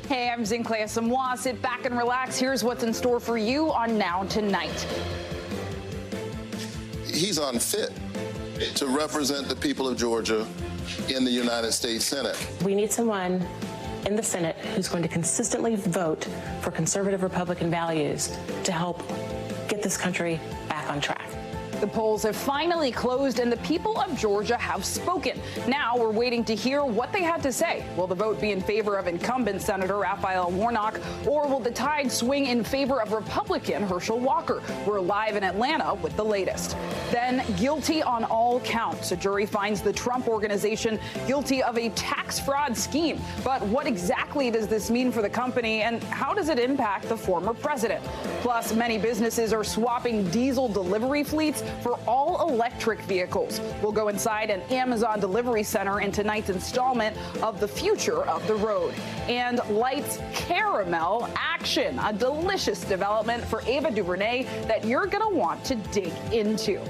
Hey, I'm Zincle Asamoah. Sit back and relax. Here's what's in store for you on Now Tonight. He's unfit to represent the people of Georgia in the United States Senate. We need someone in the Senate who's going to consistently vote for conservative Republican values to help get this country back on track. The polls have finally closed and the people of Georgia have spoken. Now we're waiting to hear what they had to say. Will the vote be in favor of incumbent Senator Raphael Warnock, or will the tide swing in favor of Republican Herschel Walker? We're live in Atlanta with the latest. Then, guilty on all counts. A jury finds the Trump Organization guilty of a tax fraud scheme. But what exactly does this mean for the company, and how does it impact the former president? Plus, many businesses are swapping diesel delivery fleets for all electric vehicles. We'll go inside an Amazon delivery center in tonight's installment of The Future of the Road. And Lights Caramel Action, a delicious development for Ava DuVernay that you're going to want to dig into.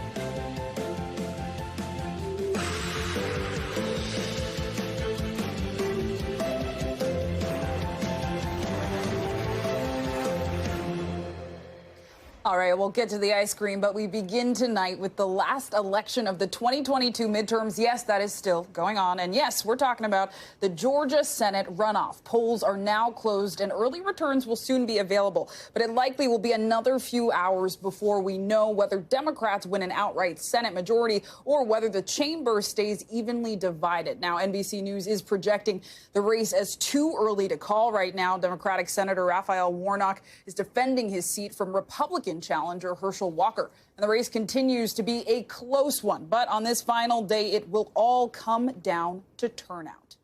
All right, we'll get to the ice cream, but we begin tonight with the last election of the 2022 midterms. Yes, that is still going on. And yes, we're talking about the Georgia Senate runoff. Polls are now closed and early returns will soon be available. But it likely will be another few hours before we know whether Democrats win an outright Senate majority or whether the chamber stays evenly divided. Now, NBC News is projecting the race as too early to call right now. Democratic Senator Raphael Warnock is defending his seat from Republican challenger Herschel Walker. And the race continues to be a close one. But on this final day, it will all come down to turnout.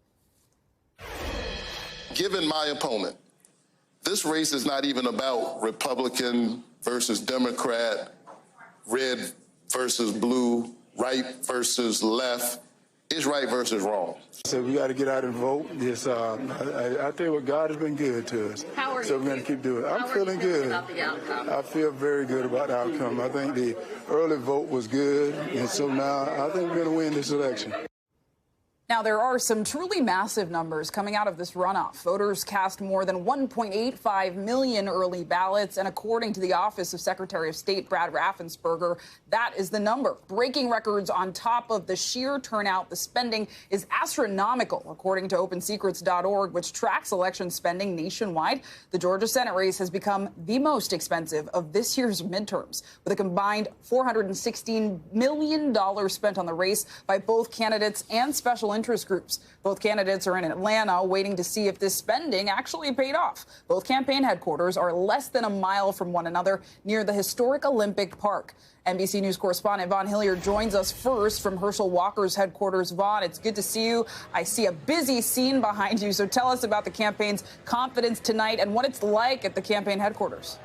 Given my opponent, this race is not even about Republican versus Democrat, red versus blue, right versus left. It's right versus wrong. So we got to get out and vote. Yes, I tell you what, God has been good to us. How are you? So we're going to keep doing it. I'm feeling good. About the outcome? I feel very good about the outcome. I think the early vote was good, and so now I think we're going to win this election. Now, there are some truly massive numbers coming out of this runoff. Voters cast more than 1.85 million early ballots, and according to the Office of Secretary of State Brad Raffensperger, that is the number. Breaking records on top of the sheer turnout. The spending is astronomical, according to OpenSecrets.org, which tracks election spending nationwide. The Georgia Senate race has become the most expensive of this year's midterms, with a combined $416 million spent on the race by both candidates and special interest groups. Both candidates are in Atlanta waiting to see if this spending actually paid off. Both campaign headquarters are less than a mile from one another near the historic Olympic Park. NBC News correspondent Vaughn Hilliard joins us first from Herschel Walker's headquarters. Vaughn, it's good to see you. I see a busy scene behind you, so tell us about the campaign's confidence tonight and what it's like at the campaign headquarters.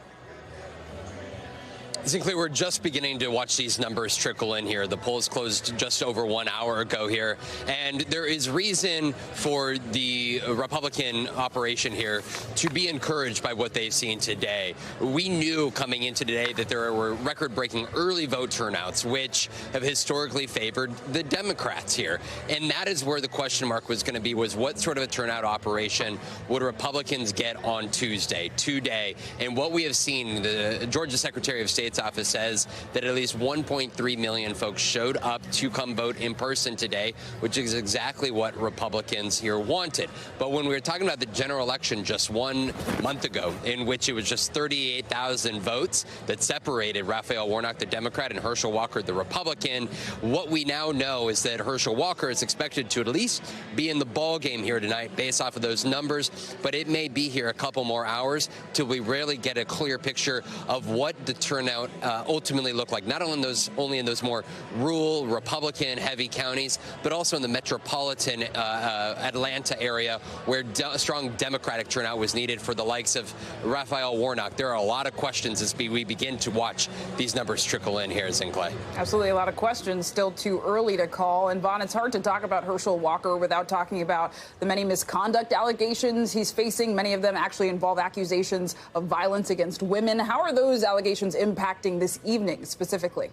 Zincle, we're just beginning to watch these numbers trickle in here. The polls closed just over 1 hour ago here, and there is reason for the Republican operation here to be encouraged by what they've seen today. We knew coming into today that there were record-breaking early vote turnouts, which have historically favored the Democrats here, and that is where the question mark was going to be, was what sort of a turnout operation would Republicans get on Tuesday, today? And what we have seen, the Georgia Secretary of State's office says that at least 1.3 million folks showed up to come vote in person today, which is exactly what Republicans here wanted. But when we were talking about the general election just 1 month ago, in which it was just 38,000 votes that separated Raphael Warnock, the Democrat, and Herschel Walker, the Republican, what we now know is that Herschel Walker is expected to at least be in the ball game here tonight based off of those numbers, but it may be here a couple more hours till we really get a clear picture of what the turnout ultimately look like, not only in those more rural Republican-heavy counties, but also in the metropolitan Atlanta area, where strong Democratic turnout was needed for the likes of Raphael Warnock. There are a lot of questions as we begin to watch these numbers trickle in here, Zincle. Absolutely, a lot of questions. Still too early to call. And Vaughn, it's hard to talk about Herschel Walker without talking about the many misconduct allegations he's facing. Many of them actually involve accusations of violence against women. How are those allegations impacting this evening specifically?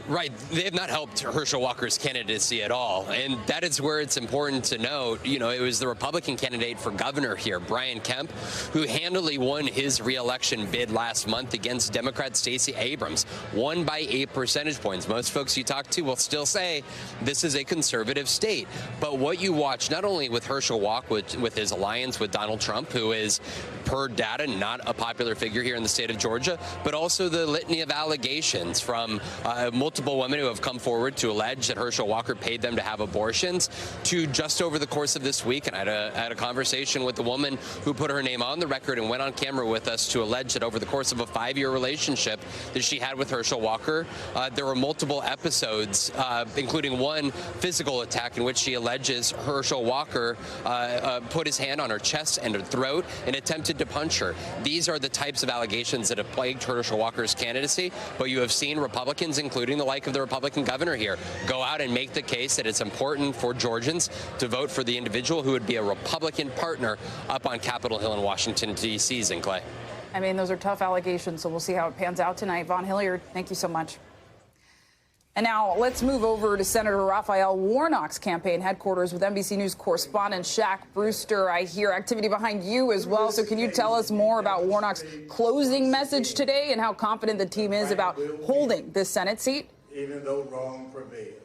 Right. They have not helped Herschel Walker's candidacy at all. And that is where it's important to note, it was the Republican candidate for governor here, Brian Kemp, who handily won his re-election bid last month against Democrat Stacey Abrams, won by 8 percentage points. Most folks you talk to will still say this is a conservative state. But what you watch, not only with Herschel Walker, with his alliance with Donald Trump, who is, per data, not a popular figure here in the state of Georgia, but also the litany of allegations from multiple women who have come forward to allege that Herschel Walker paid them to have abortions, to just over the course of this week, and I had a conversation with a woman who put her name on the record and went on camera with us to allege that over the course of a 5-year relationship that she had with Herschel Walker, there were multiple episodes, including one physical attack in which she alleges Herschel Walker put his hand on her chest and her throat and attempted to punch her. These are the types of allegations that have plagued Herschel Walker's candidacy, but you have seen Republicans, including the like of the Republican governor here, go out and make the case that it's important for Georgians to vote for the individual who would be a Republican partner up on Capitol Hill in Washington, D.C., Clay. I mean, those are tough allegations, so we'll see how it pans out tonight. Vaughn Hilliard, thank you so much. And now let's move over to Senator Raphael Warnock's campaign headquarters with NBC News correspondent Shaq Brewster. I hear activity behind you as well. So can you tell us more about Warnock's closing message today and how confident the team is about holding this Senate seat? Even though wrong prevails.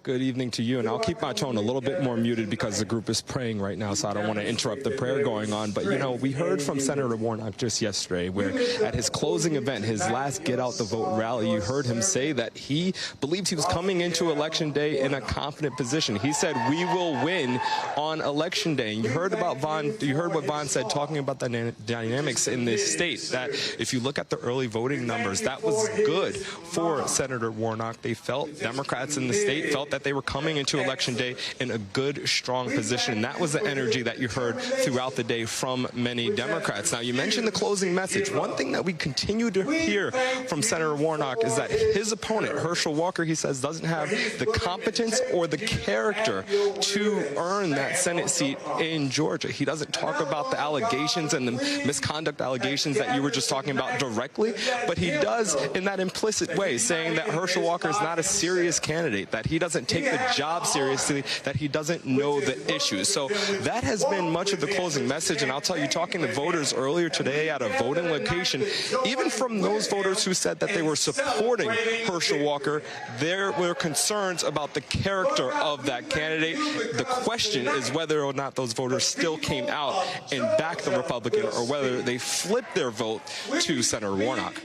Good evening to you, and I'll keep my tone a little bit more muted because the group is praying right now, so I don't want to interrupt the prayer going on. But, we heard from Senator Warnock just yesterday where at his closing event, his last Get Out the Vote rally, you heard him say that he believed he was coming into Election Day in a confident position. He said, we will win on Election Day. And you heard what Vaughn said, talking about the dynamics in this state, that if you look at the early voting numbers, that was good for Senator Warnock. They felt, Democrats in the state felt that they were coming into Election Day in a good, strong position. And that was the energy that you heard throughout the day from many Democrats. Now, you mentioned the closing message. One thing that we continue to hear from Senator Warnock is that his opponent, Herschel Walker, he says, doesn't have the competence or the character to earn that Senate seat in Georgia. He doesn't talk about the allegations and the misconduct allegations that you were just talking about directly, but he does in that implicit way, saying that Herschel Walker is not a serious candidate, that he doesn't take the job seriously, that he doesn't know the issues. So that has been much of the closing message. And I'll tell you, talking to voters earlier today at a voting location, even from those voters who said that they were supporting Herschel Walker, there were concerns about the character of that candidate. The question is whether or not those voters still came out and backed the Republican or whether they flipped their vote to Senator Warnock.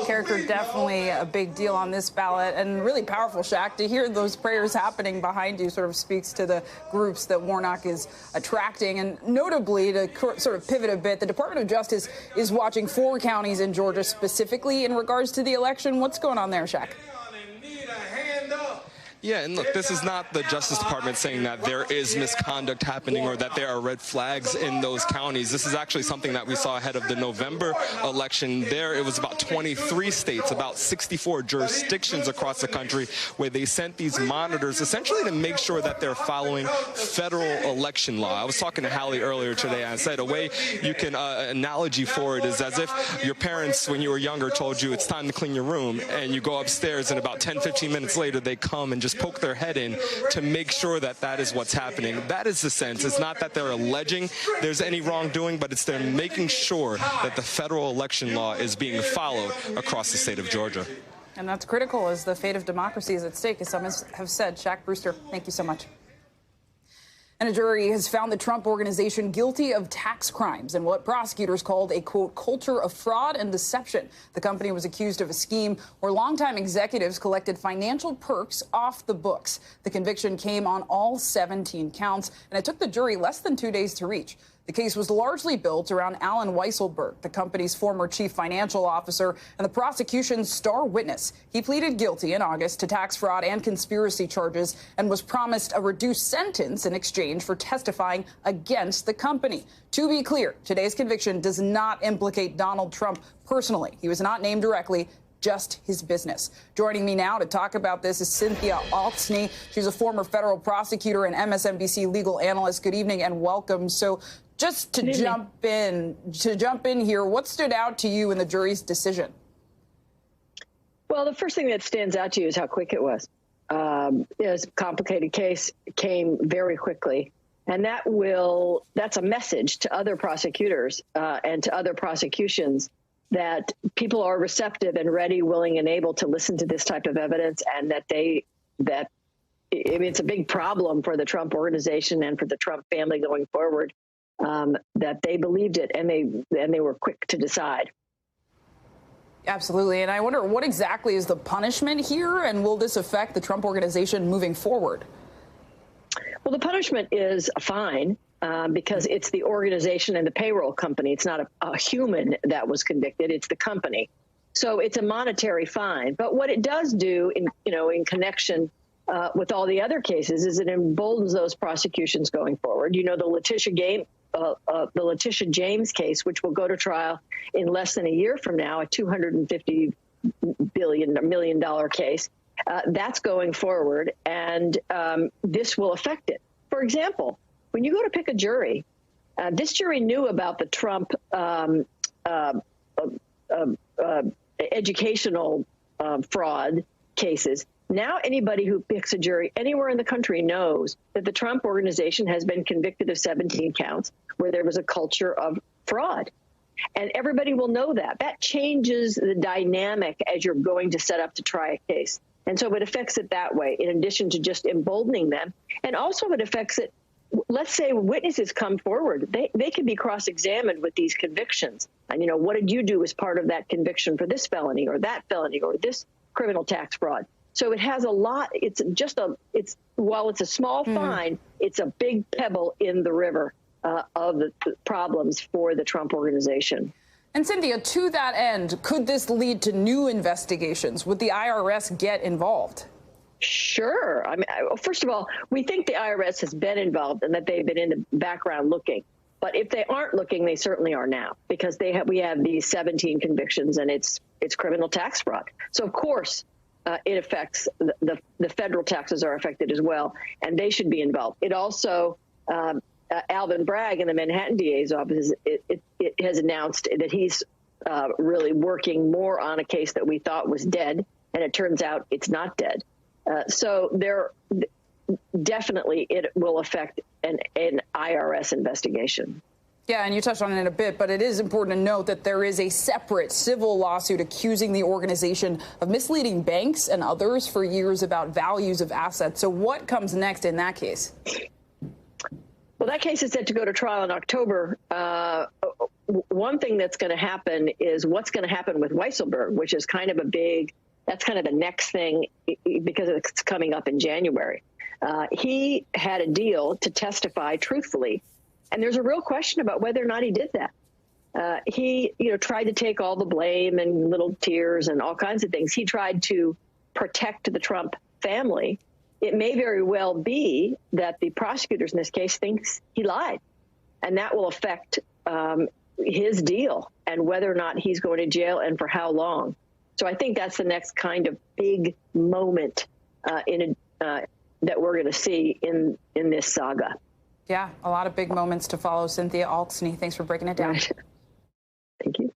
Character definitely a big deal on this ballot, and really powerful, Shaq, to hear those prayers happening behind you sort of speaks to the groups that Warnock is attracting. And notably, to sort of pivot a bit, the Department of Justice is watching 4 counties in Georgia specifically in regards to the election. What's going on there, Shaq? Yeah, and look, this is not the Justice Department saying that there is misconduct happening or that there are red flags in those counties. This is actually something that we saw ahead of the November election. There, it was about 23 states, about 64 jurisdictions across the country where they sent these monitors essentially to make sure that they're following federal election law. I was talking to Hallie earlier today, and I said a way you can analogy for it is as if your parents, when you were younger, told you it's time to clean your room, and you go upstairs, and about 10, 15 minutes later, they come and just poke their head in to make sure that that is what's happening. That is the sense. It's not that they're alleging there's any wrongdoing, but it's they're making sure that the federal election law is being followed across the state of Georgia. And that's critical as the fate of democracy is at stake, as some have said. Shaq Brewster, thank you so much. And a jury has found the Trump Organization guilty of tax crimes and what prosecutors called a, quote, culture of fraud and deception. The company was accused of a scheme where longtime executives collected financial perks off the books. The conviction came on all 17 counts, and it took the jury less than 2 days to reach. The case was largely built around Alan Weisselberg, the company's former chief financial officer and the prosecution's star witness. He pleaded guilty in August to tax fraud and conspiracy charges and was promised a reduced sentence in exchange for testifying against the company. To be clear, today's conviction does not implicate Donald Trump personally. He was not named directly, just his business. Joining me now to talk about this is Cynthia Alksny. She's a former federal prosecutor and MSNBC legal analyst. Good evening and welcome. So just to jump in here, what stood out to you in the jury's decision? Well, the first thing that stands out to you is how quick it was. It was a complicated case, came very quickly. And that's a message to other prosecutors and to other prosecutions that people are receptive and ready, willing, and able to listen to this type of evidence, and it's a big problem for the Trump organization and for the Trump family going forward, that they believed it and they were quick to decide. Absolutely. And I wonder, what exactly is the punishment here, and will this affect the Trump organization moving forward? Well, the punishment is a fine because it's the organization and the payroll company. It's not a human that was convicted. It's the company. So it's a monetary fine. But what it does do in connection with all the other cases is it emboldens those prosecutions going forward. The Letitia James case, which will go to trial in less than a year from now, a $250 million case. That's going forward, and this will affect it. For example, when you go to pick a jury, this jury knew about the Trump educational fraud cases. Now anybody who picks a jury anywhere in the country knows that the Trump organization has been convicted of 17 counts where there was a culture of fraud. And everybody will know that. That changes the dynamic as you're going to set up to try a case. And so it affects it that way, in addition to just emboldening them. And also it affects it, let's say witnesses come forward. They can be cross-examined with these convictions. And, what did you do as part of that conviction for this felony or that felony or this criminal tax fraud? So it has a lot. While it's a small fine, it's a big pebble in the river of the problems for the Trump organization. And Cynthia, to that end, could this lead to new investigations? Would the IRS get involved? Sure. I mean, first of all, we think the IRS has been involved and that they've been in the background looking. But if they aren't looking, they certainly are now, because we have these 17 convictions and it's criminal tax fraud. So, of course, it affects the federal taxes are affected as well, and they should be involved. It also Alvin Bragg in the Manhattan DA's office, it has announced that he's really working more on a case that we thought was dead, and it turns out it's not dead. So definitely it will affect an IRS investigation. Yeah, and you touched on it in a bit, but it is important to note that there is a separate civil lawsuit accusing the organization of misleading banks and others for years about values of assets. So what comes next in that case? Well, that case is set to go to trial in October. One thing that's going to happen is what's going to happen with Weisselberg, which is kind of that's kind of the next thing because it's coming up in January. He had a deal to testify truthfully. And there's a real question about whether or not he did that. He, tried to take all the blame and little tears and all kinds of things. He tried to protect the Trump family. It may very well be that the prosecutors in this case thinks he lied, and that will affect his deal and whether or not he's going to jail and for how long. So I think that's the next kind of big moment that we're going to see in this saga. Yeah, a lot of big moments to follow. Cynthia Altsny, thanks for breaking it down. Thank you.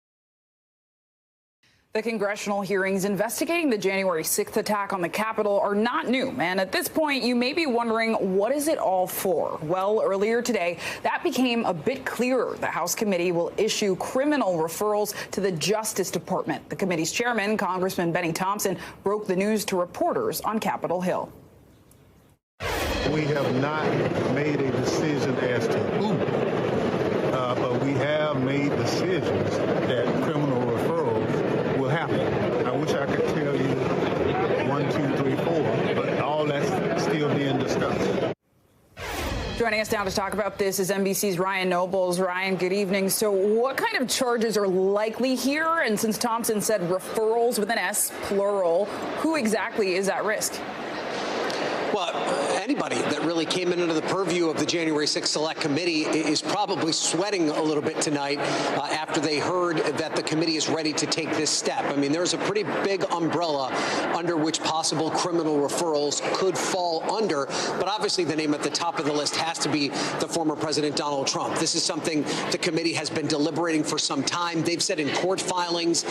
The congressional hearings investigating the January 6th attack on the Capitol are not new. And at this point, you may be wondering, what is it all for? Well, earlier today, that became a bit clearer. The House committee will issue criminal referrals to the Justice Department. The committee's chairman, Congressman Benny Thompson, broke the news to reporters on Capitol Hill. We have not made a decision as to who, but we have made decisions that criminal referrals will happen. I wish I could tell you 1, 2, 3, 4, but all that's still being discussed. Joining us now to talk about this is NBC's Ryan Nobles. Ryan, good evening. So what kind of charges are likely here? And since Thompson said referrals with an S, plural, who exactly is at risk? Well, anybody that really came into the purview of the January 6th Select Committee is probably sweating a little bit tonight after they heard that the committee is ready to take this step. I mean, there's a pretty big umbrella under which possible criminal referrals could fall under, but obviously the name at the top of the list has to be the former President Donald Trump. This is something the committee has been deliberating for some time. They've said in court filings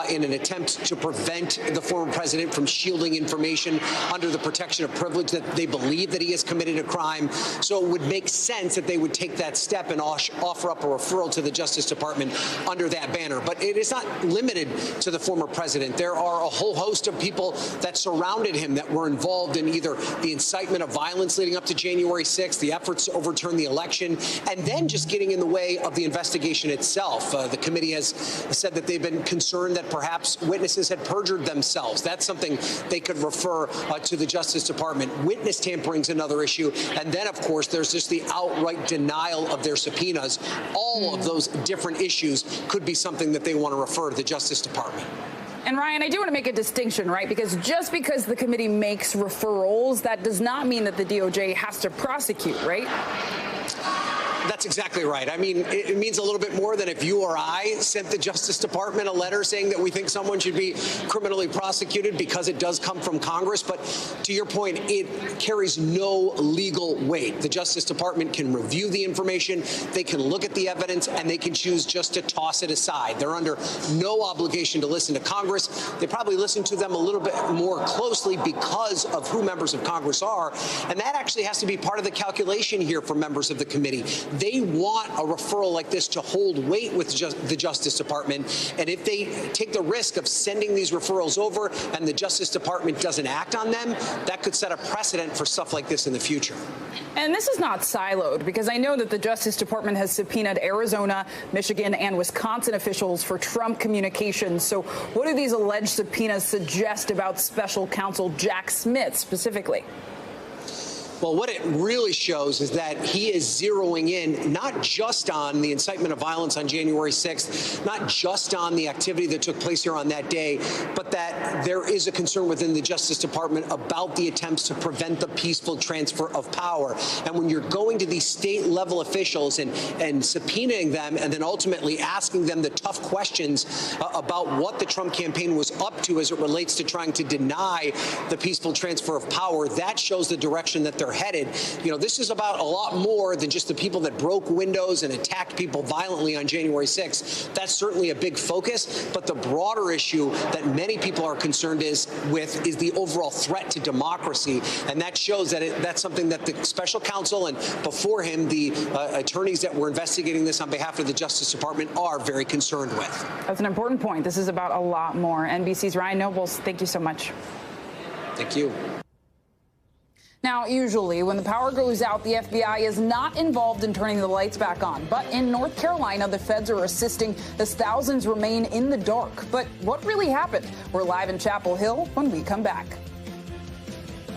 in an attempt to prevent the former president from shielding information under the protection of privilege that they believe that he has committed a crime. So it would make sense that they would take that step and offer up a referral to the Justice Department under that banner. But it is not limited to the former president. There are a whole host of people that surrounded him that were involved in either the incitement of violence leading up to January 6th, the efforts to overturn the election, and then just getting in the way of the investigation itself. The committee has said that they've been concerned that perhaps witnesses had perjured themselves. That's something they could refer to the Justice Department. Witness tampering is another issue. And then, of course, there's just the outright denial of their subpoenas. All of those different issues could be something that they want to refer to the Justice Department. And Ryan, I do want to make a distinction, right? Because just because the committee makes referrals, that does not mean that the DOJ has to prosecute, right? That's exactly right. I mean, it means a little bit more than if you or I sent the Justice Department a letter saying that we think someone should be criminally prosecuted, because it does come from Congress. But to your point, it carries no legal weight. The Justice Department can review the information, they can look at the evidence, and they can choose just to toss it aside. They're under no obligation to listen to Congress. They probably listen to them a little bit more closely because of who members of Congress are. And that actually has to be part of the calculation here for members of the committee. They want a referral like this to hold weight with the Justice Department. And if they take the risk of sending these referrals over and the Justice Department doesn't act on them, that could set a precedent for stuff like this in the future. And this is not siloed, because I know that the Justice Department has subpoenaed Arizona, Michigan, and Wisconsin officials for Trump communications. So what do these alleged subpoenas suggest about Special Counsel Jack Smith specifically? Well, what it really shows is that he is zeroing in not just on the incitement of violence on January 6th, not just on the activity that took place here on that day, but that there is a concern within the Justice Department about the attempts to prevent the peaceful transfer of power. And when you're going to these state-level officials and subpoenaing them and then ultimately asking them the tough questions about what the Trump campaign was up to as it relates to trying to deny the peaceful transfer of power, that shows the direction that they're headed. You know, this is about a lot more than just the people that broke windows and attacked people violently on January 6th. That's certainly a big focus, but the broader issue that many people are concerned with is the overall threat to democracy, and that shows that that's something that the special counsel and before him the attorneys that were investigating this on behalf of the Justice Department are very concerned with. That's an important point. This is about a lot more. NBC's Ryan Nobles, thank you so much. Thank you. Now, usually when the power goes out, the FBI is not involved in turning the lights back on. But in North Carolina, the feds are assisting as thousands remain in the dark. But what really happened? We're live in Chapel Hill when we come back.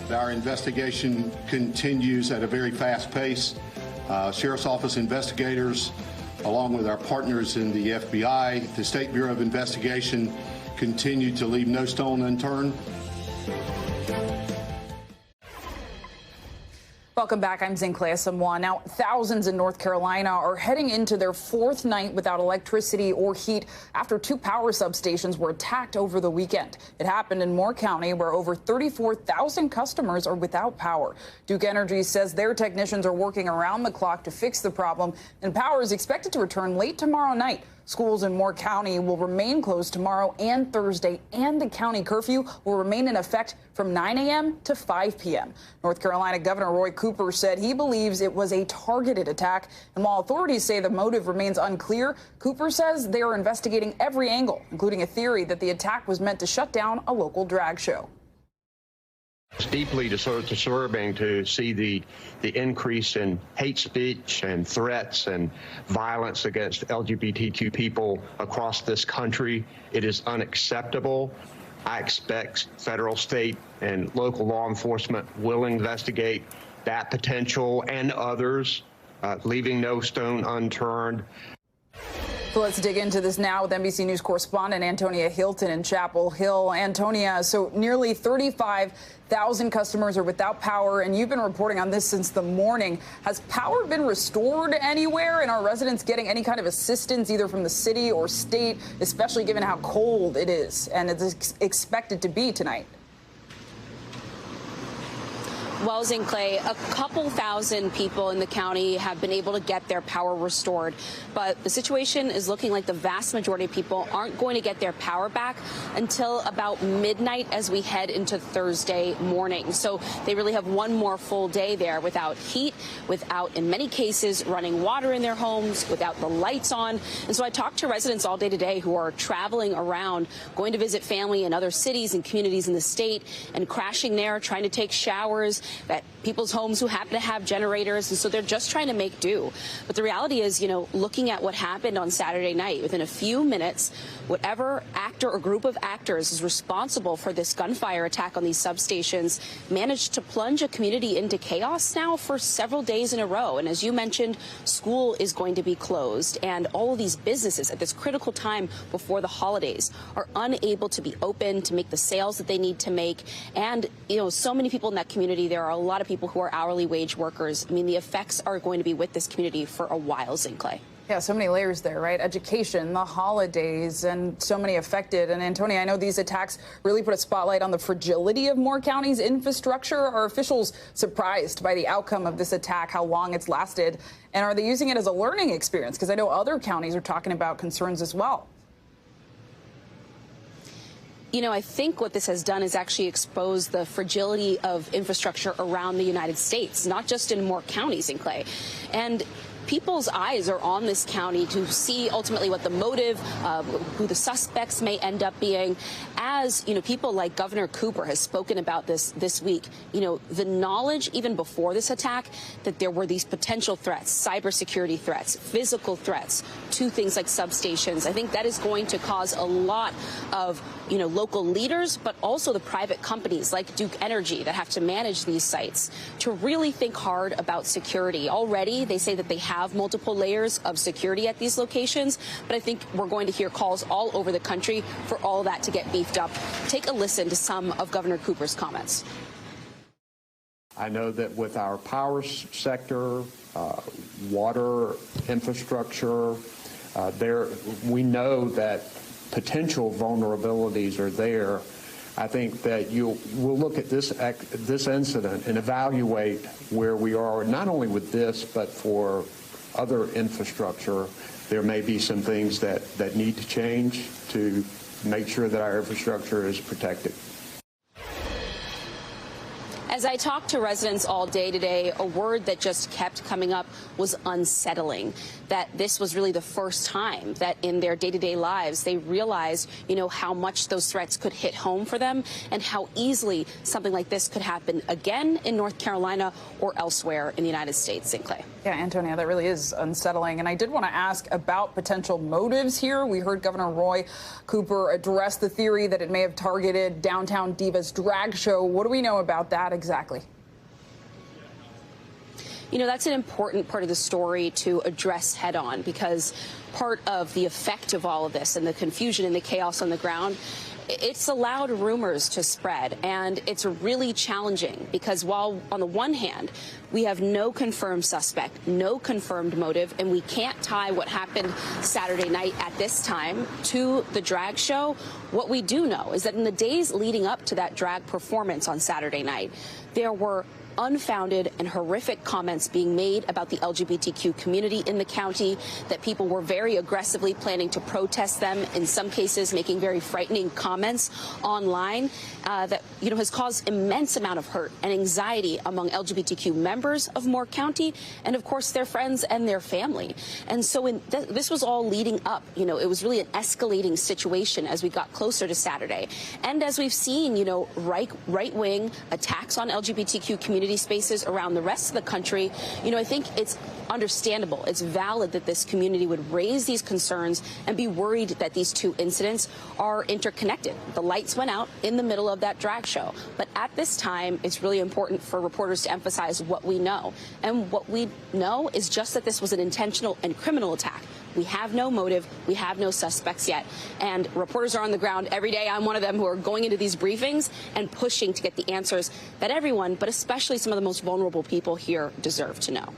Our investigation continues at a very fast pace. Sheriff's Office investigators, along with our partners in the FBI, the State Bureau of Investigation, continue to leave no stone unturned. Welcome back. I'm Zinklea Samoa. Now, thousands in North Carolina are heading into their fourth night without electricity or heat after two power substations were attacked over the weekend. It happened in Moore County, where over 34,000 customers are without power. Duke Energy says their technicians are working around the clock to fix the problem, and power is expected to return late tomorrow night. Schools in Moore County will remain closed tomorrow and Thursday, and the county curfew will remain in effect from 9 a.m. to 5 p.m. North Carolina Governor Roy Cooper said he believes it was a targeted attack. And while authorities say the motive remains unclear, Cooper says they are investigating every angle, including a theory that the attack was meant to shut down a local drag show. It's deeply disturbing to see the increase in hate speech and threats and violence against LGBTQ people across this country. It is unacceptable. I expect federal, state, and local law enforcement will investigate that potential and others, leaving no stone unturned. So let's dig into this now with NBC News correspondent Antonia Hilton in Chapel Hill. Antonia, so nearly 35,000 customers are without power, and you've been reporting on this since the morning. Has power been restored anywhere, and are residents getting any kind of assistance either from the city or state, especially given how cold it is and it's expected to be tonight? Well, Clay, a couple thousand people in the county have been able to get their power restored, but the situation is looking like the vast majority of people aren't going to get their power back until about midnight as we head into Thursday morning. So they really have one more full day there without heat, without, in many cases, running water in their homes, without the lights on. And so I talked to residents all day today who are traveling around, going to visit family in other cities and communities in the state and crashing there, trying to take showers at people's homes who happen to have generators, and so they're just trying to make do. But the reality is, looking at what happened on Saturday night, within a few minutes, whatever actor or group of actors is responsible for this gunfire attack on these substations managed to plunge a community into chaos now for several days in a row. And as you mentioned, school is going to be closed, and all of these businesses at this critical time before the holidays are unable to be open to make the sales that they need to make. And, so many people in that community, there are a lot of people who are hourly wage workers. I mean, the effects are going to be with this community for a while, Clay. Yeah, so many layers there, right? Education, the holidays, and so many affected. And Antonia, I know these attacks really put a spotlight on the fragility of Moore County's infrastructure. Are officials surprised by the outcome of this attack, how long it's lasted? And are they using it as a learning experience? Because I know other counties are talking about concerns as well. I think what this has done is actually expose the fragility of infrastructure around the United States, not just in Moore counties, Clay. And people's eyes are on this county to see ultimately what the motive, who the suspects may end up being. As people like Governor Cooper has spoken about this week, the knowledge even before this attack that there were these potential threats, cybersecurity threats, physical threats to things like substations. I think that is going to cause a lot of local leaders, but also the private companies like Duke Energy that have to manage these sites to really think hard about security. Already, they say that they have multiple layers of security at these locations, but I think we're going to hear calls all over the country for all that to get beefed up. Take a listen to some of Governor Cooper's comments. I know that with our power sector, water infrastructure, we know that potential vulnerabilities are there. I think that we'll look at this incident and evaluate where we are, not only with this, but for other infrastructure. There may be some things that need to change to make sure that our infrastructure is protected. As I talked to residents all day today, a word that just kept coming up was unsettling, that this was really the first time that in their day-to-day lives they realized, how much those threats could hit home for them and how easily something like this could happen again in North Carolina or elsewhere in the United States. Clay. Yeah, Antonia, that really is unsettling. And I did want to ask about potential motives here. We heard Governor Roy Cooper address the theory that it may have targeted Downtown Divas drag show. What do we know about that exactly? That's an important part of the story to address head on, because part of the effect of all of this and the confusion and the chaos on the ground, it's allowed rumors to spread, and it's really challenging because while on the one hand we have no confirmed suspect, no confirmed motive, and we can't tie what happened Saturday night at this time to the drag show, what we do know is that in the days leading up to that drag performance on Saturday night, there were unfounded and horrific comments being made about the LGBTQ community in the county, that people were very aggressively planning to protest them, in some cases making very frightening comments online that has caused immense amount of hurt and anxiety among LGBTQ members of Moore County and, of course, their friends and their family. And so this was all leading up. It was really an escalating situation as we got closer to Saturday. And as we've seen, right-wing attacks on LGBTQ community spaces around the rest of the country, I think it's understandable, it's valid that this community would raise these concerns and be worried that these two incidents are interconnected. The lights went out in the middle of that drag show, but at this time, it's really important for reporters to emphasize what we know. And what we know is just that this was an intentional and criminal attack, We have no motive. We have no suspects yet. And reporters are on the ground every day. I'm one of them who are going into these briefings and pushing to get the answers that everyone, but especially some of the most vulnerable people here, deserve to know.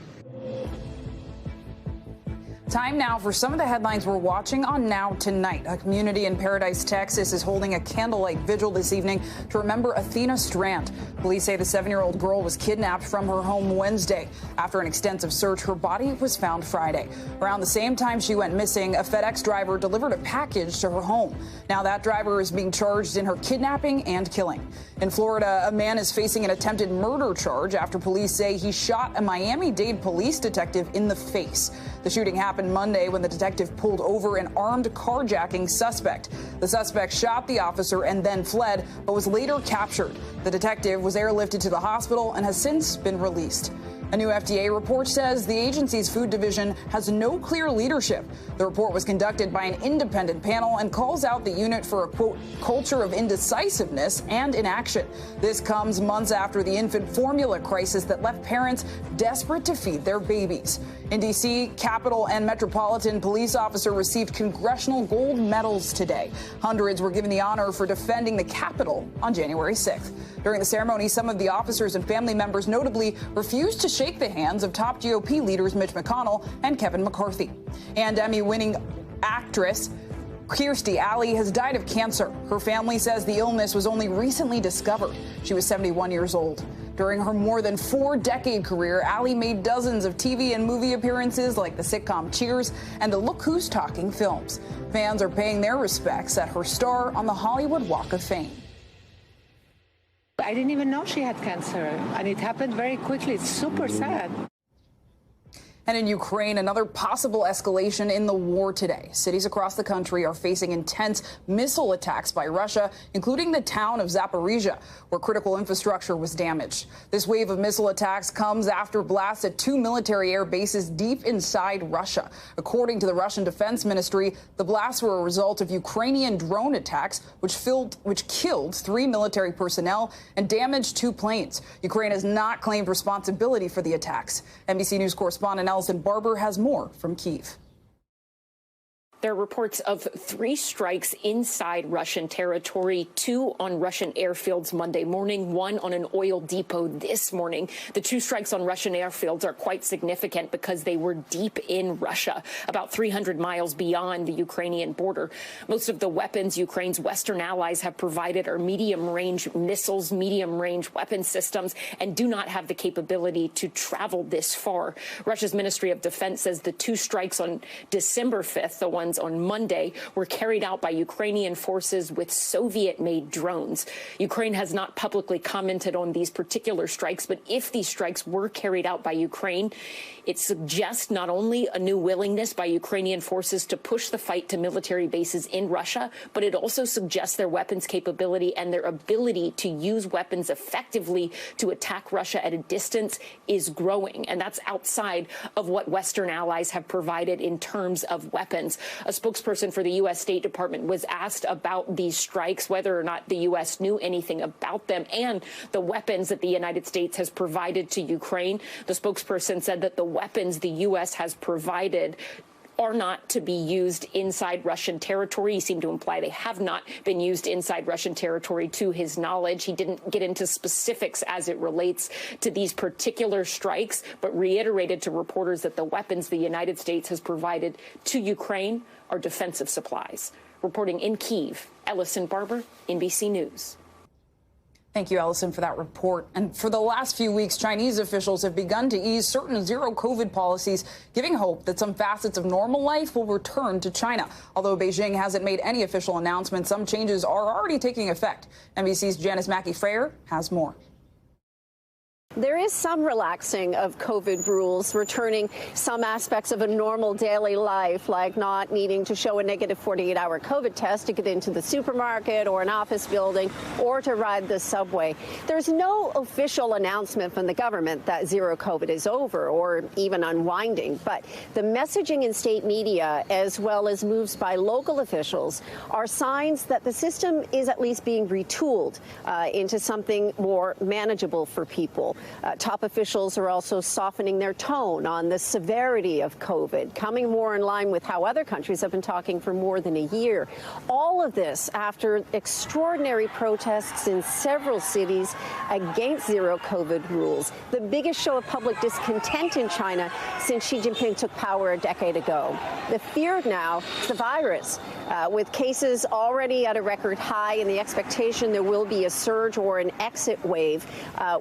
Time now for some of the headlines we're watching on Now Tonight. A community in Paradise, Texas is holding a candlelight vigil this evening to remember Athena Strand. Police say the 7-year-old girl was kidnapped from her home Wednesday. After an extensive search, her body was found Friday. Around the same time she went missing, a FedEx driver delivered a package to her home. Now that driver is being charged in her kidnapping and killing. In Florida, a man is facing an attempted murder charge after police say he shot a Miami-Dade police detective in the face. The shooting happened Monday when the detective pulled over an armed carjacking suspect. The suspect shot the officer and then fled, but was later captured. The detective was airlifted to the hospital and has since been released. A new FDA report says the agency's food division has no clear leadership. The report was conducted by an independent panel and calls out the unit for a, quote, culture of indecisiveness and inaction. This comes months after the infant formula crisis that left parents desperate to feed their babies. In D.C., Capitol and Metropolitan Police officer received congressional gold medals today. Hundreds were given the honor for defending the Capitol on January 6th. During the ceremony, some of the officers and family members notably refused to shake the hands of top GOP leaders Mitch McConnell and Kevin McCarthy. And Emmy-winning actress Kirstie Alley has died of cancer. Her family says the illness was only recently discovered. She was 71 years old. During her more than 4-decade career, Alley made dozens of TV and movie appearances like the sitcom Cheers and the Look Who's Talking films. Fans are paying their respects at her star on the Hollywood Walk of Fame. I didn't even know she had cancer, and it happened very quickly. It's super sad. And in Ukraine, another possible escalation in the war today. Cities across the country are facing intense missile attacks by Russia, including the town of Zaporizhia, where critical infrastructure was damaged. This wave of missile attacks comes after blasts at 2 military air bases deep inside Russia. According to the Russian Defense Ministry, the blasts were a result of Ukrainian drone attacks, which killed 3 military personnel and damaged 2 planes. Ukraine has not claimed responsibility for the attacks. NBC News correspondent Allison Barber has more from Kyiv. There are reports of 3 strikes inside Russian territory, 2 on Russian airfields Monday morning, 1 on an oil depot this morning. The 2 strikes on Russian airfields are quite significant because they were deep in Russia, about 300 miles beyond the Ukrainian border. Most of the weapons Ukraine's Western allies have provided are medium-range missiles, medium-range weapon systems, and do not have the capability to travel this far. Russia's Ministry of Defense says the 2 strikes on December 5th, the ones on Monday, were carried out by Ukrainian forces with Soviet-made drones. Ukraine has not publicly commented on these particular strikes, but if these strikes were carried out by Ukraine, it suggests not only a new willingness by Ukrainian forces to push the fight to military bases in Russia, but it also suggests their weapons capability and their ability to use weapons effectively to attack Russia at a distance is growing. And that's outside of what Western allies have provided in terms of weapons. A spokesperson for the U.S. State Department was asked about these strikes, whether or not the U.S. knew anything about them and the weapons that the United States has provided to Ukraine. The spokesperson said that the weapons the U.S. has provided are not to be used inside Russian territory. He seemed to imply they have not been used inside Russian territory to his knowledge. He didn't get into specifics as it relates to these particular strikes, but reiterated to reporters that the weapons the United States has provided to Ukraine are defensive supplies. Reporting in Kyiv, Ellison Barber, NBC News. Thank you, Ellison, for that report. And for the last few weeks, Chinese officials have begun to ease certain zero-COVID policies, giving hope that some facets of normal life will return to China. Although Beijing hasn't made any official announcements, some changes are already taking effect. NBC's Janice Mackey-Frayer has more. There is some relaxing of COVID rules, returning some aspects of a normal daily life, like not needing to show a negative 48-hour COVID test to get into the supermarket or an office building or to ride the subway. There's no official announcement from the government that zero COVID is over or even unwinding, but the messaging in state media, as well as moves by local officials, are signs that the system is at least being retooled into something more manageable for people. Top officials are also softening their tone on the severity of COVID, coming more in line with how other countries have been talking for more than a year. All of this after extraordinary protests in several cities against zero COVID rules, the biggest show of public discontent in China since Xi Jinping took power a decade ago. The fear now is the virus, with cases already at a record high and the expectation there will be a surge or an exit wave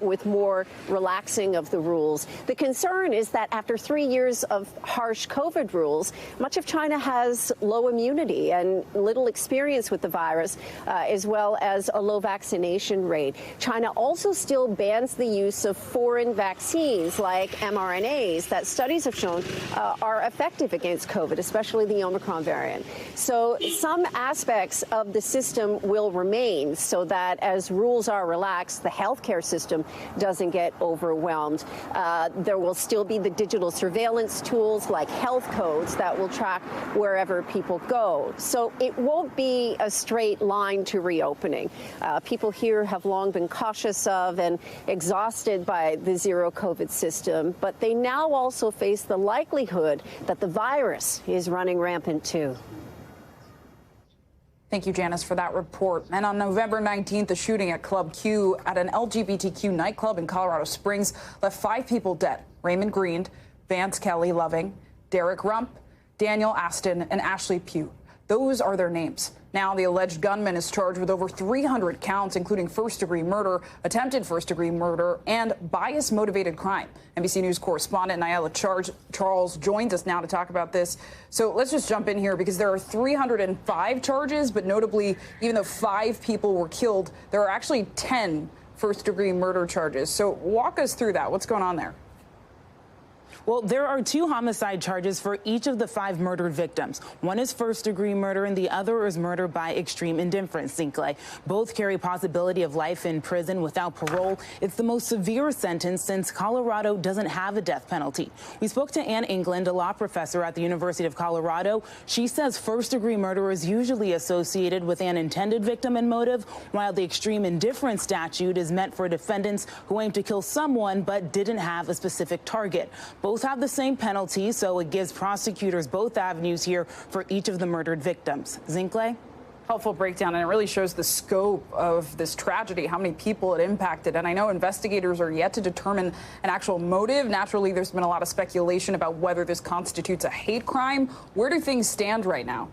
with more relaxing of the rules. The concern is that after 3 years of harsh COVID rules, much of China has low immunity and little experience with the virus, as well as a low vaccination rate. China also still bans the use of foreign vaccines like mRNAs that studies have shown are effective against COVID, especially the Omicron variant. So some aspects of the system will remain so that as rules are relaxed, the healthcare system doesn't get overwhelmed. There will still be the digital surveillance tools like health codes that will track wherever people go. So it won't be a straight line to reopening. People here have long been cautious of and exhausted by the zero COVID system, but they now also face the likelihood that the virus is running rampant too. Thank you, Janice, for that report. And on November 19th, a shooting at Club Q at an LGBTQ nightclub in Colorado Springs left 5 people dead. Raymond Green, Vance Kelly Loving, Derek Rump, Daniel Aston, and Ashley Pugh. Those are their names. Now the alleged gunman is charged with over 300 counts, including first-degree murder, attempted first-degree murder, and bias-motivated crime. NBC News correspondent Niala Charles joins us now to talk about this. So let's just jump in here because there are 305 charges, but notably, even though 5 people were killed, there are actually 10 first-degree murder charges. So walk us through that. What's going on there? Well, there are 2 homicide charges for each of the 5 murdered victims. One is first-degree murder and the other is murder by extreme indifference, Zincle. Both carry possibility of life in prison without parole. It's the most severe sentence since Colorado doesn't have a death penalty. We spoke to Ann England, a law professor at the University of Colorado. She says first-degree murder is usually associated with an intended victim and motive, while the extreme indifference statute is meant for defendants who aim to kill someone but didn't have a specific target. Both have the same penalty, so it gives prosecutors both avenues here for each of the murdered victims. Zincle? Helpful breakdown, and it really shows the scope of this tragedy, how many people it impacted. And I know investigators are yet to determine an actual motive. Naturally, there's been a lot of speculation about whether this constitutes a hate crime. Where do things stand right now?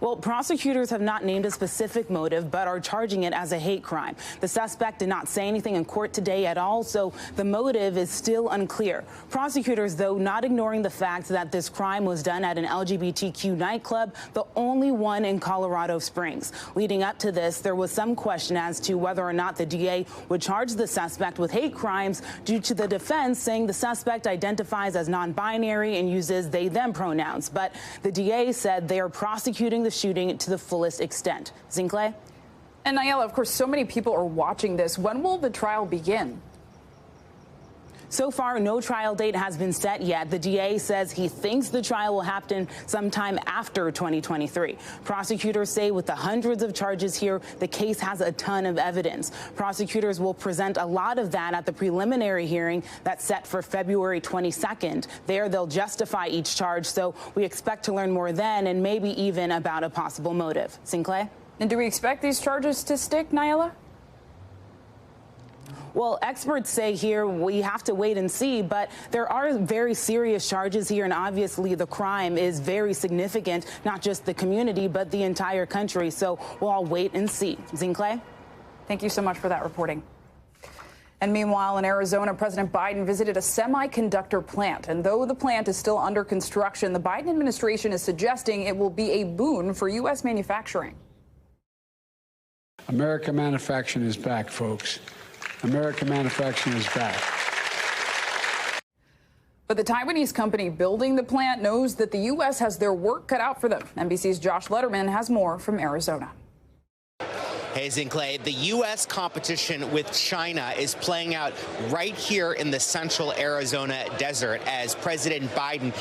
Well, prosecutors have not named a specific motive, but are charging it as a hate crime. The suspect did not say anything in court today at all, so the motive is still unclear. Prosecutors, though, not ignoring the fact that this crime was done at an LGBTQ nightclub, the only one in Colorado Springs. Leading up to this, there was some question as to whether or not the DA would charge the suspect with hate crimes due to the defense saying the suspect identifies as non-binary and uses they-them pronouns. But the DA said they are prosecuting the shooting to the fullest extent. Zincle? And Niala, of course, so many people are watching this. When will the trial begin? So far, no trial date has been set yet. The DA says he thinks the trial will happen sometime after 2023. Prosecutors say with the hundreds of charges here, the case has a ton of evidence. Prosecutors will present a lot of that at the preliminary hearing that's set for February 22nd. There, they'll justify each charge, so we expect to learn more then and maybe even about a possible motive. Zincle? And do we expect these charges to stick, Niala? Well, experts say here we have to wait and see, but there are very serious charges here, and obviously the crime is very significant, not just the community, but the entire country. So we'll all wait and see. Zincle? Thank you so much for that reporting. And meanwhile, in Arizona, President Biden visited a semiconductor plant. And though the plant is still under construction, the Biden administration is suggesting it will be a boon for U.S. manufacturing. American manufacturing is back, folks. American manufacturing is back. But the Taiwanese company building the plant knows that the U.S. has their work cut out for them. NBC's Josh Letterman has more from Arizona. Hey, Zinkley, the U.S. competition with China is playing out right here in the central Arizona desert as President Biden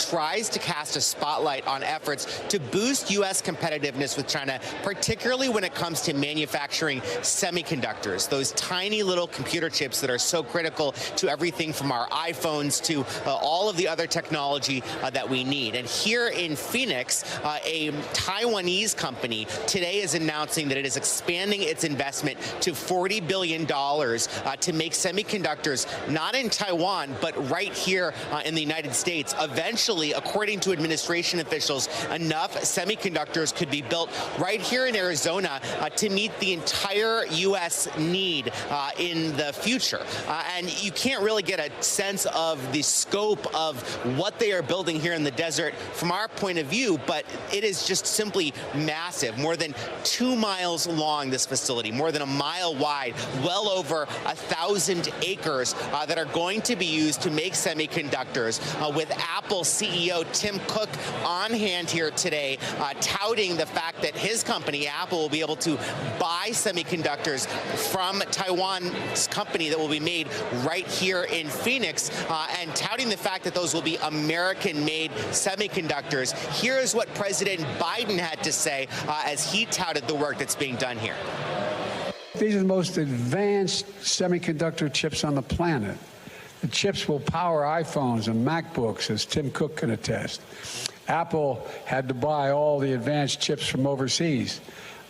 tries to cast a spotlight on efforts to boost U.S. competitiveness with China, particularly when it comes to manufacturing semiconductors, those tiny little computer chips that are so critical to everything from our iPhones to all of the other technology that we need. And here in Phoenix, a Taiwanese company today is announcing that it is expanding its investment to $40 billion to make semiconductors not in Taiwan, but right here in the United States. Eventually, according to administration officials, enough semiconductors could be built right here in Arizona to meet the entire U.S. need in the future. And you can't really get a sense of the scope of what they are building here in the desert from our point of view, but it is just simply massive. More than 2 miles long, this facility, more than a mile wide, well over 1,000 acres that are going to be used to make semiconductors, with Apple CEO Tim Cook on hand here today, touting the fact that his company, Apple, will be able to buy semiconductors from Taiwan's company that will be made right here in Phoenix, and touting the fact that those will be American-made semiconductors. Here is what President Biden had to say as he touted the work that's being done here. These are the most advanced semiconductor chips on the planet. The chips will power iPhones and MacBooks, as Tim Cook can attest. Apple had to buy all the advanced chips from overseas.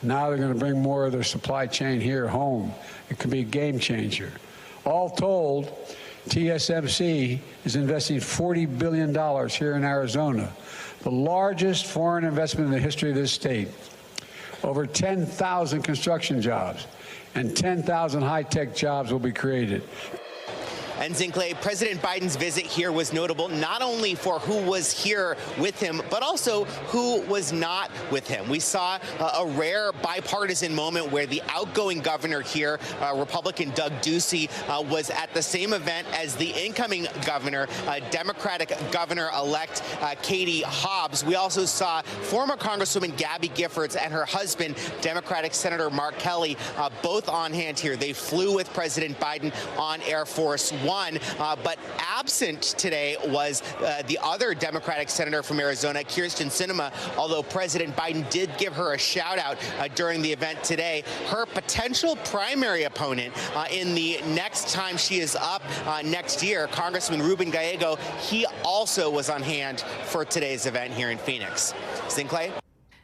Now they're going to bring more of their supply chain here home. It could be a game changer. All told, TSMC is investing $40 billion here in Arizona, the largest foreign investment in the history of this state. Over 10,000 construction jobs and 10,000 high-tech jobs will be created. And Zinkley, President Biden's visit here was notable not only for who was here with him, but also who was not with him. We saw a rare bipartisan moment where the outgoing governor here, Republican Doug Ducey, was at the same event as the incoming governor, Democratic Governor-elect Katie Hobbs. We also saw former Congresswoman Gabby Giffords and her husband, Democratic Senator Mark Kelly, both on hand here. They flew with President Biden on Air Force One. But absent today was the other Democratic senator from Arizona, Kyrsten Sinema, although President Biden did give her a shout out during the event today. Her potential primary opponent in the next time she is up next year, Congressman Ruben Gallego, he also was on hand for today's event here in Phoenix. Zinkley?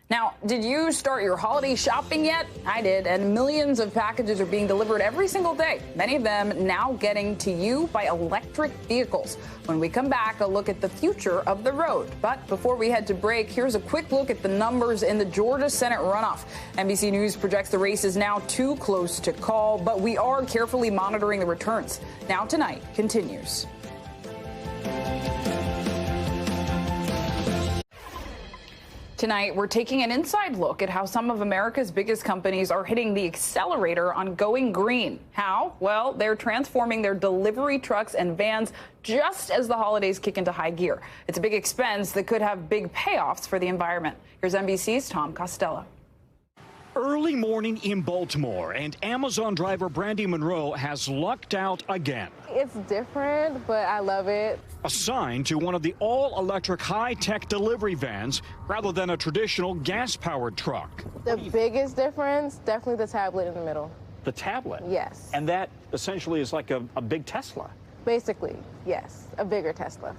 Now, did you start your holiday shopping yet? I did, and millions of packages are being delivered every single day, many of them now getting to you by electric vehicles. When we come back, a look at the future of the road. But before we head to break, here's a quick look at the numbers in the Georgia Senate runoff. NBC News projects the race is now too close to call, but we are carefully monitoring the returns. Now Tonight continues. Tonight, we're taking an inside look at how some of America's biggest companies are hitting the accelerator on going green. How? Well, they're transforming their delivery trucks and vans just as the holidays kick into high gear. It's a big expense that could have big payoffs for the environment. Here's NBC's Tom Costello. Early morning in Baltimore, and Amazon driver Brandy Monroe has lucked out again. It's different, but I love it. Assigned to one of the all-electric high-tech delivery vans rather than a traditional gas-powered truck. The biggest difference, definitely the tablet in the middle. The tablet? Yes. And that essentially is like a big Tesla. Basically, yes, a bigger Tesla.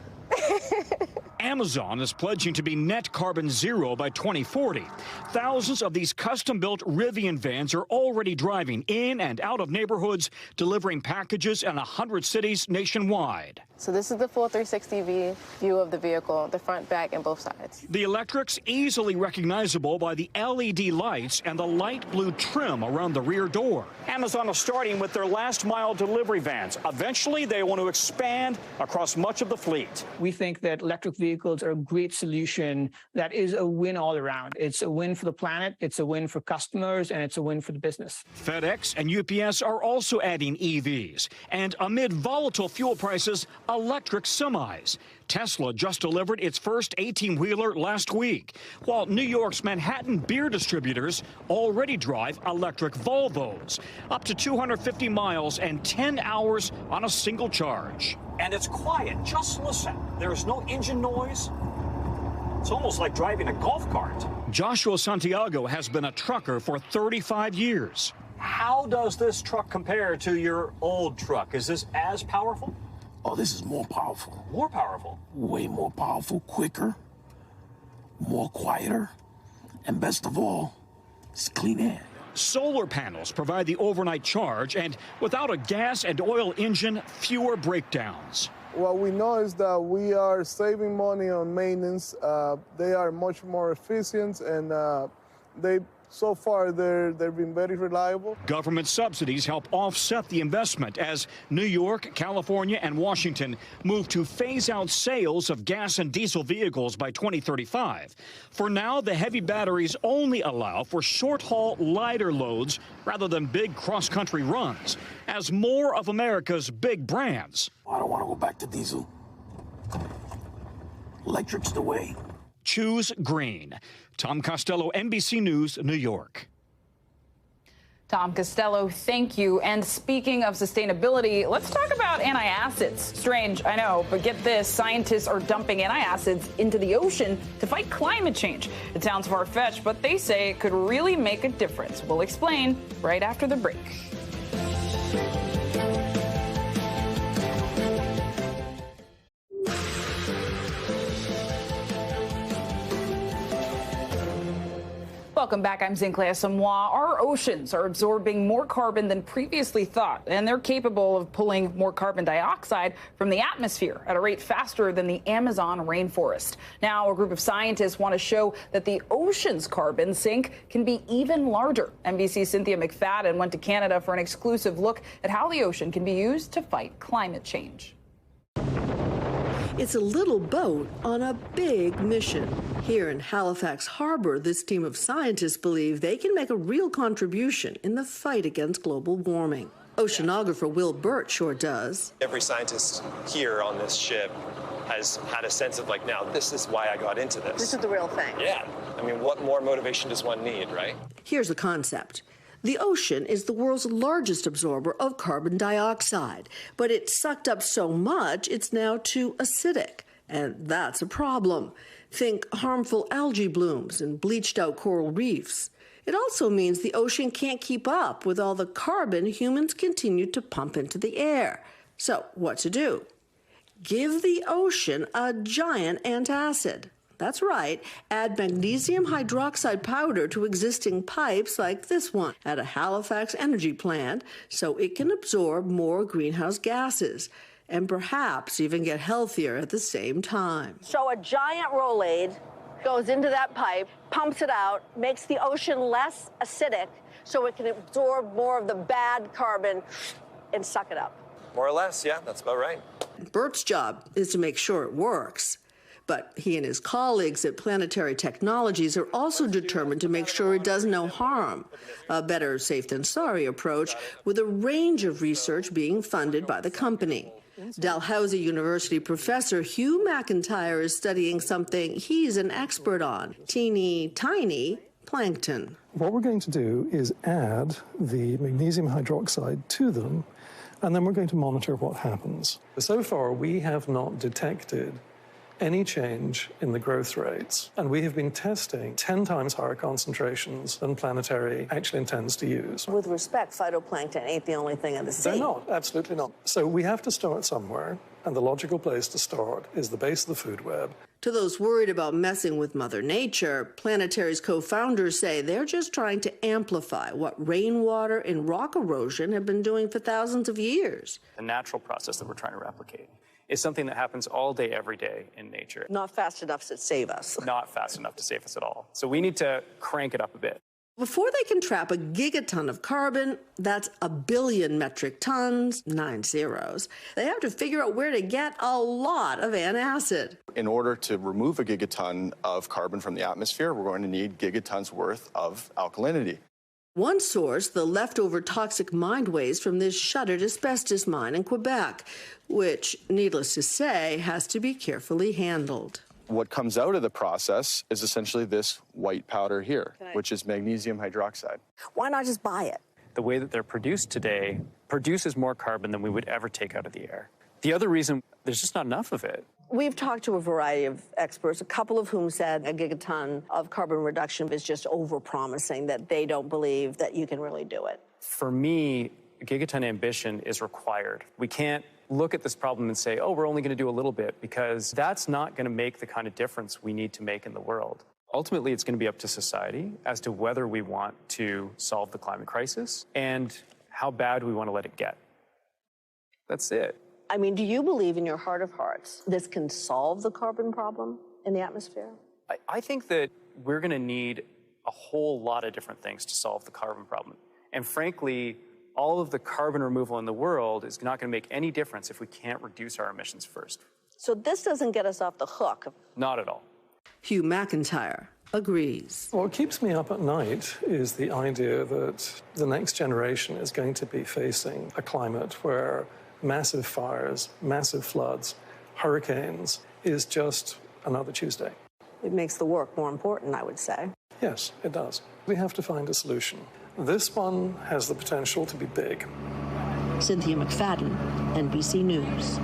Amazon is pledging to be net carbon zero by 2040. Thousands of these custom-built Rivian vans are already driving in and out of neighborhoods, delivering packages in 100 cities nationwide. So this is the full 360 view of the vehicle, the front, back, and both sides. The electric's easily recognizable by the LED lights and the light blue trim around the rear door. Amazon is starting with their last-mile delivery vans. Eventually, they want to expand across much of the fleet. We think that electric vehicles are a great solution that is a win all around. It's a win for the planet, it's a win for customers, and it's a win for the business. FedEx and UPS are also adding EVs. And amid volatile fuel prices, electric semis. Tesla just delivered its first 18-wheeler last week, while New York's Manhattan beer distributors already drive electric Volvos, up to 250 miles and 10 hours on a single charge. And it's quiet. Just listen. There's no engine noise. It's almost like driving a golf cart. Joshua Santiago has been a trucker for 35 years. How does this truck compare to your old truck? Is this as powerful? Oh, this is more powerful. More powerful? Way more powerful, quicker, more quieter, and best of all, it's clean air. Solar panels provide the overnight charge, and without a gas and oil engine, fewer breakdowns. What we know is that we are saving money on maintenance. They are much more efficient, and so far they've been very reliable. Government subsidies help offset the investment as New York, California, and Washington move to phase out sales of gas and diesel vehicles by 2035. For now, the heavy batteries only allow for short-haul, lighter loads rather than big cross-country runs, as more of America's big brands. I don't want to go back to diesel. Electric's the way. Choose green. Tom Costello, NBC News, New York. Tom Costello, thank you. And speaking of sustainability, let's talk about antacids. Strange, I know, but get this. Scientists are dumping antacids into the ocean to fight climate change. It sounds far-fetched, but they say it could really make a difference. We'll explain right after the break. Welcome back. I'm Zinklea Samoa. Our oceans are absorbing more carbon than previously thought, and they're capable of pulling more carbon dioxide from the atmosphere at a rate faster than the Amazon rainforest. Now, a group of scientists want to show that the ocean's carbon sink can be even larger. NBC's Cynthia McFadden went to Canada for an exclusive look at how the ocean can be used to fight climate change. It's a little boat on a big mission. Here in Halifax Harbor, this team of scientists believe they can make a real contribution in the fight against global warming. Oceanographer Will Burt sure does. Every scientist here on this ship has had a sense of like, now this is why I got into this. This is the real thing. Yeah. I mean, what more motivation does one need, right? Here's the concept. The ocean is the world's largest absorber of carbon dioxide, but it's sucked up so much it's now too acidic, and that's a problem. Think harmful algae blooms and bleached out coral reefs. It also means the ocean can't keep up with all the carbon humans continue to pump into the air. So what to do? Give the ocean a giant antacid. That's right, add magnesium hydroxide powder to existing pipes like this one at a Halifax energy plant so it can absorb more greenhouse gases and perhaps even get healthier at the same time. So a giant Rolade goes into that pipe, pumps it out, makes the ocean less acidic so it can absorb more of the bad carbon and suck it up. More or less, yeah, that's about right. Bert's job is to make sure it works. But he and his colleagues at Planetary Technologies are also determined to make sure it does no harm. A better safe than sorry approach with a range of research being funded by the company. Dalhousie University professor Hugh McIntyre is studying something he's an expert on, teeny tiny plankton. What we're going to do is add the magnesium hydroxide to them, and then we're going to monitor what happens. So far, we have not detected any change in the growth rates, and we have been testing 10 times higher concentrations than Planetary actually intends to use. With respect, phytoplankton ain't the only thing in the sea. They're not, absolutely not. So we have to start somewhere, and the logical place to start is the base of the food web. To those worried about messing with Mother Nature, Planetary's co-founders say they're just trying to amplify what rainwater and rock erosion have been doing for thousands of years. The natural process that we're trying to replicate is something that happens all day, every day in nature. Not fast enough to save us. Not fast enough to save us at all. So we need to crank it up a bit. Before they can trap a gigaton of carbon, that's 1 billion metric tons, 9 zeros, they have to figure out where to get a lot of antacid. In order to remove a gigaton of carbon from the atmosphere, we're going to need gigatons worth of alkalinity. One source, the leftover toxic mind waste from this shuttered asbestos mine in Quebec, which, needless to say, has to be carefully handled. What comes out of the process is essentially this white powder here, which is magnesium hydroxide. Why not just buy it? The way that they're produced today produces more carbon than we would ever take out of the air. The other reason, there's just not enough of it. We've talked to a variety of experts, a couple of whom said a gigaton of carbon reduction is just over-promising, that they don't believe that you can really do it. For me, gigaton ambition is required. We can't look at this problem and say, oh, we're only going to do a little bit, because that's not going to make the kind of difference we need to make in the world. Ultimately, it's going to be up to society as to whether we want to solve the climate crisis and how bad we want to let it get. That's it. I mean, do you believe in your heart of hearts this can solve the carbon problem in the atmosphere? I think that we're going to need a whole lot of different things to solve the carbon problem. And frankly, all of the carbon removal in the world is not going to make any difference if we can't reduce our emissions first. So this doesn't get us off the hook. Not at all. Hugh McIntyre agrees. What keeps me up at night is the idea that the next generation is going to be facing a climate where massive fires, massive floods, hurricanes is just another Tuesday. It makes the work more important, I would say. Yes, it does. We have to find a solution. This one has the potential to be big. Cynthia McFadden, NBC News.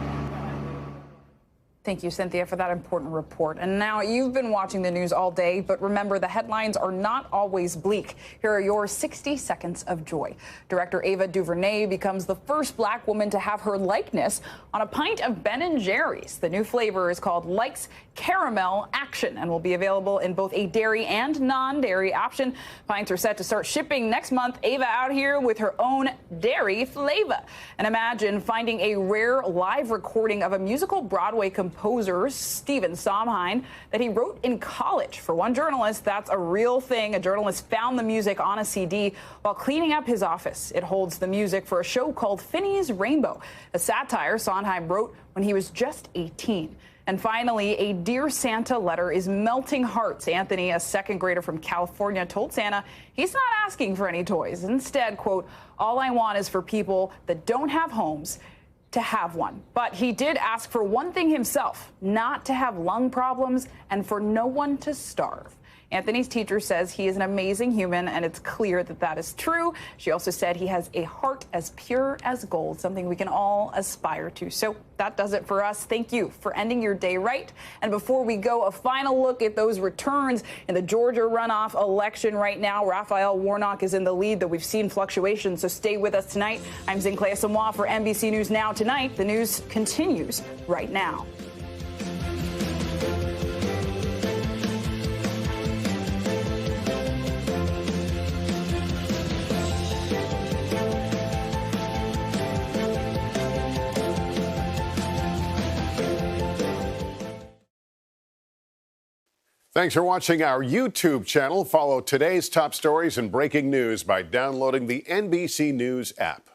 Thank you, Cynthia, for that important report. And now you've been watching the news all day, but remember, the headlines are not always bleak. Here are your 60 seconds of joy. Director Ava DuVernay becomes the first Black woman to have her likeness on a pint of Ben & Jerry's. The new flavor is called Likes Caramel Action and will be available in both a dairy and non-dairy option. Pints are set to start shipping next month. Ava out here with her own dairy flavor. And imagine finding a rare live recording of a musical Broadway composer, Stephen Sondheim, that he wrote in college. For one journalist, that's a real thing. A journalist found the music on a CD while cleaning up his office. It holds the music for a show called Finney's Rainbow, a satire Sondheim wrote when he was just 18. And finally, a Dear Santa letter is melting hearts. Anthony, a second grader from California, told Santa he's not asking for any toys. Instead, quote, all I want is for people that don't have homes to have one. But he did ask for one thing himself, not to have lung problems and for no one to starve. Anthony's teacher says he is an amazing human, and it's clear that that is true. She also said he has a heart as pure as gold, something we can all aspire to. So that does it for us. Thank you for ending your day right. And before we go, a final look at those returns in the Georgia runoff election right now. Raphael Warnock is in the lead, though we've seen fluctuations, so stay with us tonight. I'm Zinklea Samoa for NBC News Now Tonight. The news continues right now. Thanks for watching our YouTube channel. Follow today's top stories and breaking news by downloading the NBC News app.